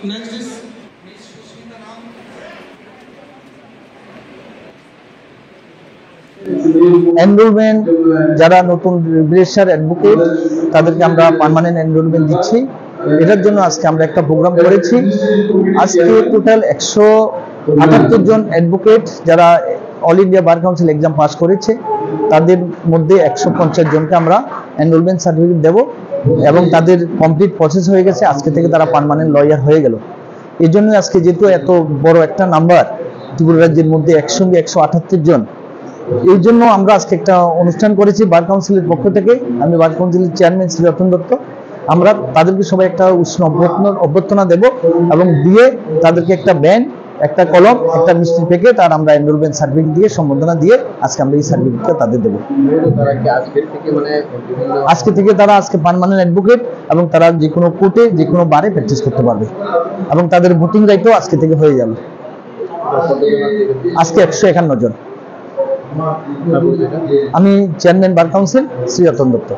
Next is Ms. Sushmita Ram. Enrolment যারা নতুন registrar advocate তাদেরকে আমরা পার্মানেন্ট এনরোলমেন্ট দিচ্ছি। এটার জন্য আজকে আমরা একটা প্রোগ্রাম করেছি। আজকে টোটাল 178 জন অ্যাডভোকেট যারা all India bar council exam pass করেছে, তাদের মধ্যে 150 জনকে আমরা এনরোলমেন্ট সার্টিফিকেট দেব এবং তাদের কমপ্লিট প্রসেস হয়ে গেছে। আজকে থেকে তারা পার্মানেন্ট লয়ার হয়ে গেল। এই জন্য আজকে যেহেতু এত বড় একটা নাম্বার ত্রিপুরা রাজ্যের মধ্যে একসঙ্গে 178 জন, এই জন্য আমরা আজকে একটা অনুষ্ঠান করেছি বার কাউন্সিলের পক্ষ থেকে। আমি বার কাউন্সিলের চেয়ারম্যান শ্রী রতন দত্ত, আমরা তাদেরকে সবাই একটা উষ্ণ অভ্যর্থনা দেব এবং দিয়ে তাদেরকে একটা ব্যান্ড, একটা কলম, একটা মিষ্টির প্যাকেট আর আমরা এনরোলমেন্ট সার্টিফিকেট দিয়ে সম্বর্ধনা দিয়ে আজকে আমরা এই সার্টিফিকেটটা তাদের দেবো। আজকে থেকে তারা আজকে পার্মানেন্ট অ্যাডভোকেট এবং তারা যে কোনো কোর্টে যে কোনো বারে প্র্যাকটিস করতে পারবে এবং তাদের ভোটিং রাইটও আজকে থেকে হয়ে যাবে। আজকে 151 জন। আমি chairman bar council Shri Ratan Dutta.